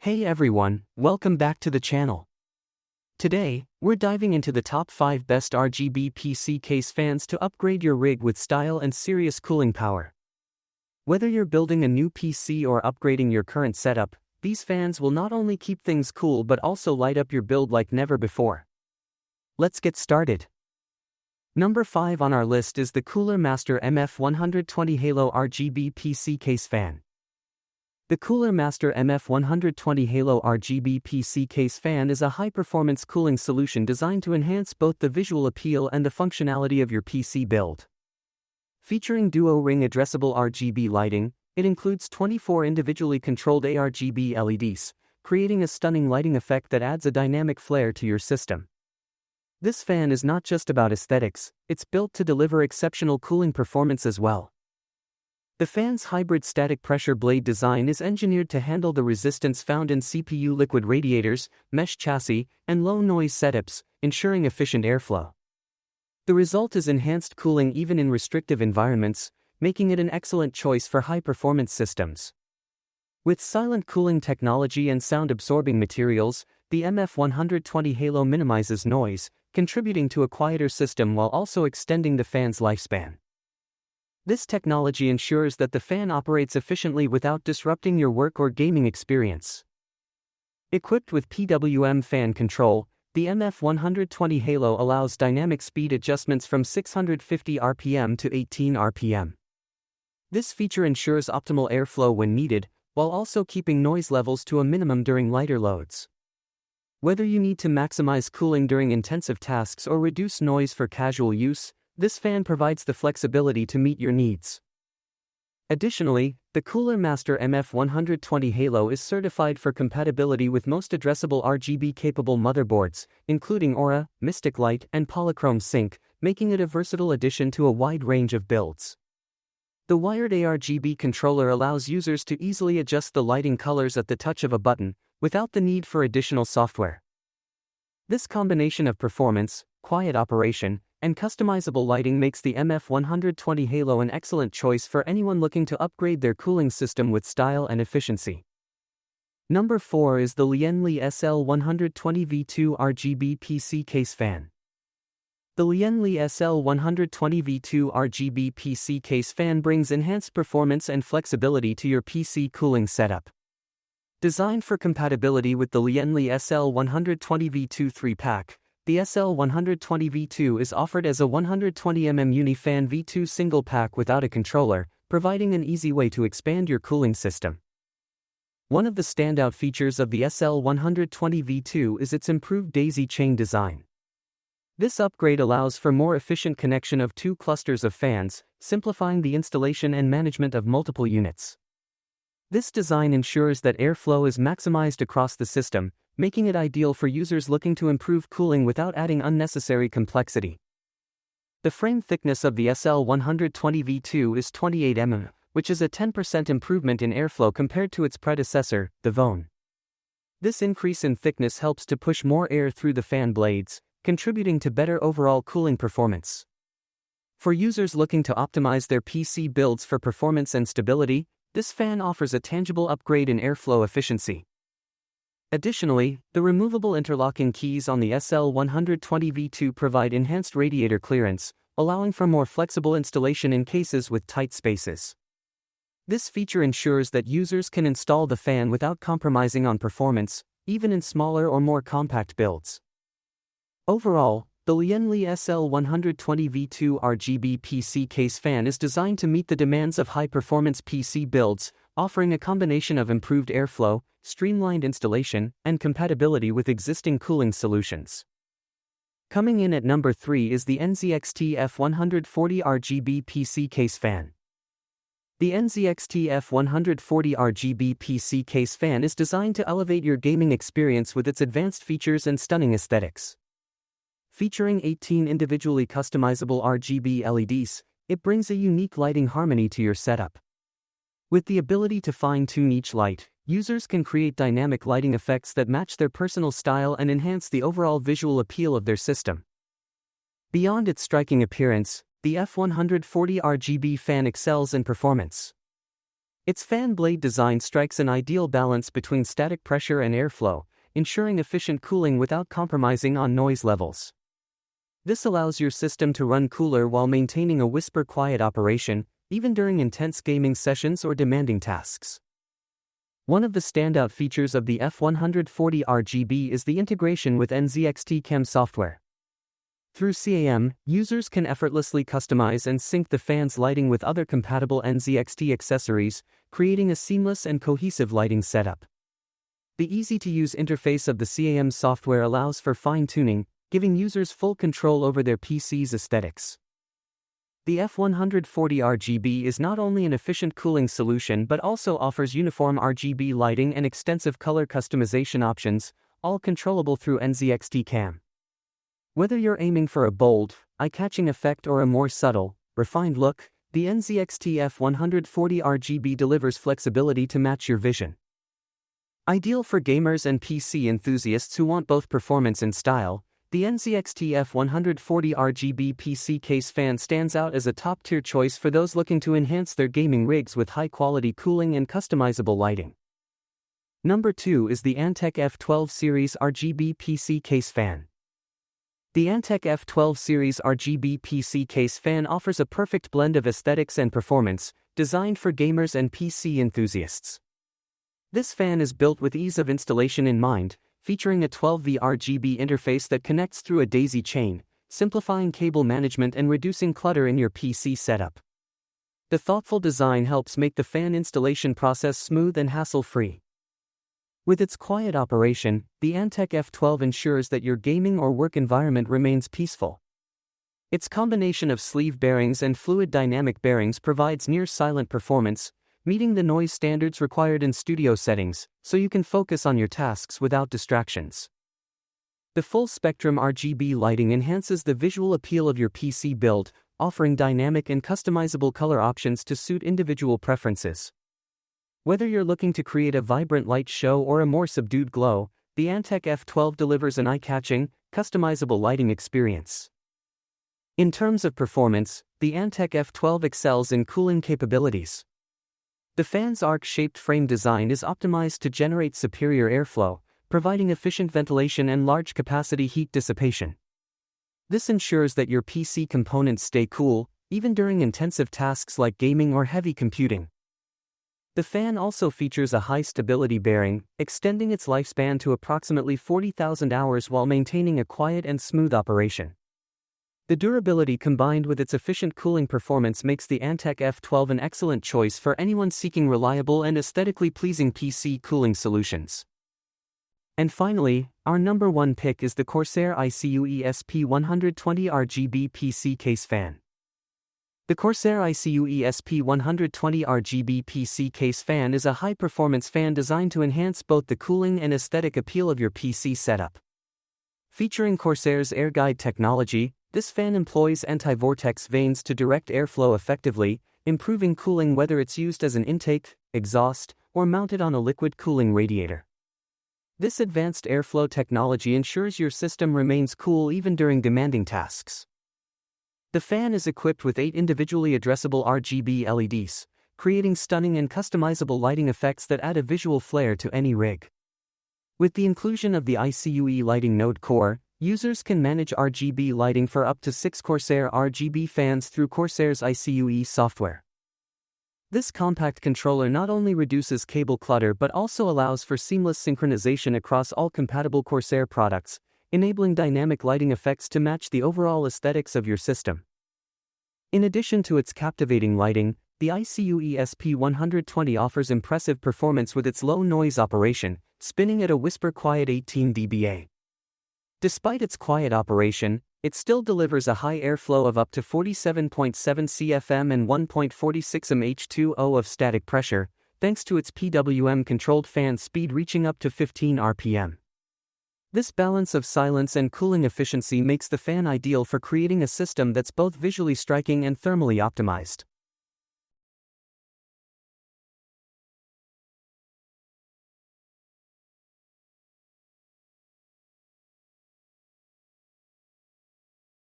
Hey everyone, welcome back to the channel. Today, we're diving into the top 5 best RGB PC case fans to upgrade your rig with style and serious cooling power. Whether you're building a new PC or upgrading your current setup, these fans will not only keep things cool but also light up your build like never before. Let's get started. Number 5 on our list is the Cooler Master MF120 Halo RGB PC Case Fan. The Cooler Master MF120 Halo RGB PC Case Fan is a high-performance cooling solution designed to enhance both the visual appeal and the functionality of your PC build. Featuring duo-ring addressable RGB lighting, it includes 24 individually controlled ARGB LEDs, creating a stunning lighting effect that adds a dynamic flair to your system. This fan is not just about aesthetics, it's built to deliver exceptional cooling performance as well. The fan's hybrid static pressure blade design is engineered to handle the resistance found in CPU liquid radiators, mesh chassis, and low-noise setups, ensuring efficient airflow. The result is enhanced cooling even in restrictive environments, making it an excellent choice for high-performance systems. With silent cooling technology and sound-absorbing materials, the MF120 Halo minimizes noise, contributing to a quieter system while also extending the fan's lifespan. This technology ensures that the fan operates efficiently without disrupting your work or gaming experience. Equipped with PWM fan control, the MF120 Halo allows dynamic speed adjustments from 650 RPM to 18 RPM. This feature ensures optimal airflow when needed, while also keeping noise levels to a minimum during lighter loads. Whether you need to maximize cooling during intensive tasks or reduce noise for casual use, this fan provides the flexibility to meet your needs. Additionally, the Cooler Master MF120 Halo is certified for compatibility with most addressable RGB-capable motherboards, including Aura, Mystic Light, and Polychrome Sync, making it a versatile addition to a wide range of builds. The wired ARGB controller allows users to easily adjust the lighting colors at the touch of a button, without the need for additional software. This combination of performance, quiet operation, and customizable lighting makes the MF120 Halo an excellent choice for anyone looking to upgrade their cooling system with style and efficiency. Number 4 is the Lian Li SL120 V2 RGB PC Case Fan. The Lian Li SL120 V2 RGB PC Case Fan brings enhanced performance and flexibility to your PC cooling setup. Designed for compatibility with the Lian Li SL120 V2 3-pack, the SL120 V2 is offered as a 120mm Unifan V2 single pack without a controller, providing an easy way to expand your cooling system. One of the standout features of the SL120 V2 is its improved daisy chain design. This upgrade allows for more efficient connection of two clusters of fans, simplifying the installation and management of multiple units. This design ensures that airflow is maximized across the system, making it ideal for users looking to improve cooling without adding unnecessary complexity. The frame thickness of the SL120 V2 is 28 mm, which is a 10% improvement in airflow compared to its predecessor, the VON. This increase in thickness helps to push more air through the fan blades, contributing to better overall cooling performance. For users looking to optimize their PC builds for performance and stability, this fan offers a tangible upgrade in airflow efficiency. Additionally, the removable interlocking keys on the SL120 V2 provide enhanced radiator clearance, allowing for more flexible installation in cases with tight spaces. This feature ensures that users can install the fan without compromising on performance, even in smaller or more compact builds. Overall, the Lian Li SL120 V2 RGB PC Case Fan is designed to meet the demands of high-performance PC builds, offering a combination of improved airflow, streamlined installation, and compatibility with existing cooling solutions. Coming in at number 3 is the NZXT F140 RGB PC Case Fan. The NZXT F140 RGB PC Case Fan is designed to elevate your gaming experience with its advanced features and stunning aesthetics. Featuring 18 individually customizable RGB LEDs, it brings a unique lighting harmony to your setup. With the ability to fine-tune each light, users can create dynamic lighting effects that match their personal style and enhance the overall visual appeal of their system. Beyond its striking appearance, the F140 RGB fan excels in performance. Its fan blade design strikes an ideal balance between static pressure and airflow, ensuring efficient cooling without compromising on noise levels. This allows your system to run cooler while maintaining a whisper-quiet operation, even during intense gaming sessions or demanding tasks. One of the standout features of the F140 RGB is the integration with NZXT CAM software. Through CAM, users can effortlessly customize and sync the fan's lighting with other compatible NZXT accessories, creating a seamless and cohesive lighting setup. The easy-to-use interface of the CAM software allows for fine-tuning, giving users full control over their PC's aesthetics. The F140 RGB is not only an efficient cooling solution but also offers uniform RGB lighting and extensive color customization options, all controllable through NZXT CAM. Whether you're aiming for a bold, eye-catching effect or a more subtle, refined look, the NZXT F140 RGB delivers flexibility to match your vision. Ideal for gamers and PC enthusiasts who want both performance and style, the NZXT F140 RGB PC Case Fan stands out as a top-tier choice for those looking to enhance their gaming rigs with high-quality cooling and customizable lighting. Number 2 is the Antec F12 Series RGB PC Case Fan. The Antec F12 Series RGB PC Case Fan offers a perfect blend of aesthetics and performance, designed for gamers and PC enthusiasts. This fan is built with ease of installation in mind, featuring a 12V RGB interface that connects through a daisy chain, simplifying cable management and reducing clutter in your PC setup. The thoughtful design helps make the fan installation process smooth and hassle-free. With its quiet operation, the Antec F12 ensures that your gaming or work environment remains peaceful. Its combination of sleeve bearings and fluid dynamic bearings provides near-silent performance, meeting the noise standards required in studio settings, so you can focus on your tasks without distractions. The full-spectrum RGB lighting enhances the visual appeal of your PC build, offering dynamic and customizable color options to suit individual preferences. Whether you're looking to create a vibrant light show or a more subdued glow, the Antec F12 delivers an eye-catching, customizable lighting experience. In terms of performance, the Antec F12 excels in cooling capabilities. The fan's arc-shaped frame design is optimized to generate superior airflow, providing efficient ventilation and large-capacity heat dissipation. This ensures that your PC components stay cool, even during intensive tasks like gaming or heavy computing. The fan also features a high-stability bearing, extending its lifespan to approximately 40,000 hours while maintaining a quiet and smooth operation. The durability combined with its efficient cooling performance makes the Antec F12 an excellent choice for anyone seeking reliable and aesthetically pleasing PC cooling solutions. And finally, our number 1 pick is the Corsair iCUE SP120 RGB PC Case Fan. The Corsair iCUE SP120 RGB PC Case Fan is a high-performance fan designed to enhance both the cooling and aesthetic appeal of your PC setup. Featuring Corsair's AirGuide technology, this fan employs anti-vortex vanes to direct airflow effectively, improving cooling whether it's used as an intake, exhaust, or mounted on a liquid cooling radiator. This advanced airflow technology ensures your system remains cool even during demanding tasks. The fan is equipped with 8 individually addressable RGB LEDs, creating stunning and customizable lighting effects that add a visual flair to any rig. With the inclusion of the iCUE lighting node core, users can manage RGB lighting for up to 6 Corsair RGB fans through Corsair's iCUE software. This compact controller not only reduces cable clutter but also allows for seamless synchronization across all compatible Corsair products, enabling dynamic lighting effects to match the overall aesthetics of your system. In addition to its captivating lighting, the iCUE SP120 offers impressive performance with its low-noise operation, spinning at a whisper-quiet 18 dBA. Despite its quiet operation, it still delivers a high airflow of up to 47.7 CFM and 1.46 mH2O of static pressure, thanks to its PWM-controlled fan speed reaching up to 15 RPM. This balance of silence and cooling efficiency makes the fan ideal for creating a system that's both visually striking and thermally optimized.